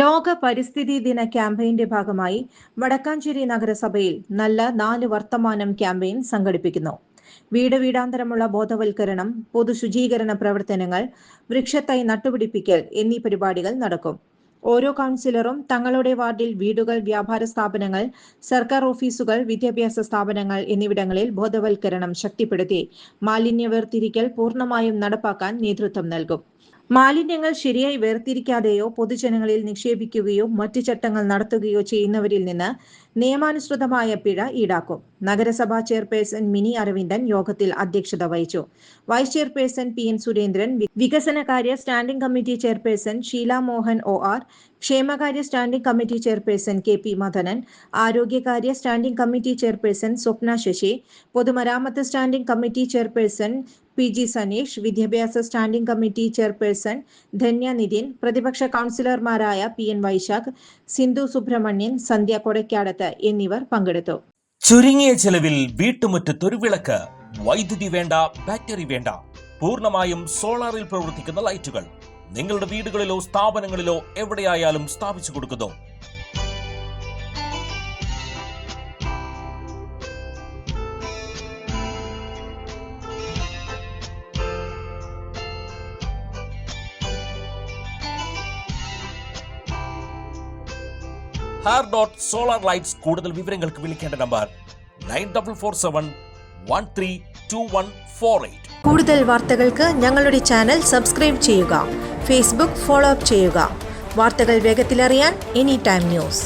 ലോക പരിസ്ഥിതി ദിന ക്യാമ്പയിന്റെ ഭാഗമായി വടക്കാഞ്ചേരി നഗരസഭയിൽ നല്ല 4 വർത്തമാനം ക്യാമ്പയിൻ സംഘടിപ്പിക്കുന്നു. വീട് വീടാന്തരമുള്ള ബോധവൽക്കരണം, പൊതുശുചീകരണ പ്രവർത്തനങ്ങൾ, വൃക്ഷത്തൈ നട്ടുപിടിപ്പിക്കൽ എന്നീ പരിപാടികൾ നടക്കും. ഓരോ കൗൺസിലറും തങ്ങളുടെ വാർഡിൽ വീടുകൾ, വ്യാപാര സ്ഥാപനങ്ങൾ, സർക്കാർ ഓഫീസുകൾ, വിദ്യാഭ്യാസ സ്ഥാപനങ്ങൾ എന്നിവിടങ്ങളിൽ ബോധവൽക്കരണം ശക്തിപ്പെടുത്തി മാലിന്യ വേർതിരിക്കൽ പൂർണ്ണമായും നടപ്പാക്കാൻ നേതൃത്വം നൽകും. മാലിന്യങ്ങൾ ശരിയായി വേർതിരിക്കാതെയോ പൊതുജനങ്ങളിൽ നിക്ഷേപിക്കുകയോ മറ്റു ചട്ടങ്ങൾ നടത്തുകയോ ചെയ്യുന്നവരിൽ നിന്ന് നിയമാനുസൃതമായ പിഴ ഈടാക്കും. നഗരസഭാ ചെയർപേഴ്സൺ മിനി അരവിന്ദൻ യോഗത്തിൽ അധ്യക്ഷത വഹിച്ചു. വൈസ് ചെയർപേഴ്സൺ PN സുരേന്ദ്രൻ, വികസനകാര്യ standing committee chairperson Sheela Mohan OR, ക്ഷേമകാര്യ standing committee chairperson KP Madanan, ആരോഗ്യകാര്യ standing committee chairperson Swapna Sasi, പൊതുമരാമത്ത് standing committee chairperson PG Saneesh, വിദ്യാഭ്യാസ standing committee chairperson Dhanya Nithin, പ്രതിപക്ഷ കൗൺസിലർമാരായ PN വൈശാഖ്, സിന്ധു സുബ്രഹ്മണ്യൻ, സന്ധ്യ കൊടക്കാടത്ത് എന്നിവർ പങ്കെടുത്തു. ചുരുങ്ങിയ ചെലവിൽ വീട്ടുമുറ്റത്തൊരു വിളക്ക്, വൈദ്യുതി വേണ്ട, ബാറ്ററി വേണ്ട, പൂർണ്ണമായും സോളാറിൽ പ്രവർത്തിക്കുന്ന ലൈറ്റുകൾ നിങ്ങളുടെ വീടുകളിലോ സ്ഥാപനങ്ങളിലോ എവിടെയായാലും സ്ഥാപിച്ചു കൊടുക്കുന്നു. ഹാർഡോട്ട് സോളാർ ലൈറ്റ്സ്. കൂടുതൽ വിവരങ്ങൾക്ക് വിളിക്കേണ്ട നമ്പർ 9447132148. കൂടുതൽ വാർത്തകൾക്ക് ഞങ്ങളുടെ ചാനൽ സബ്സ്ക്രൈബ് ചെയ്യുക. ഫേസ്ബുക്ക് ഫോളോ അപ്പ് ചെയ്യുക. വാർത്തകൾ വേഗത്തിലറിയാൻ എനി ടൈം ന്യൂസ്.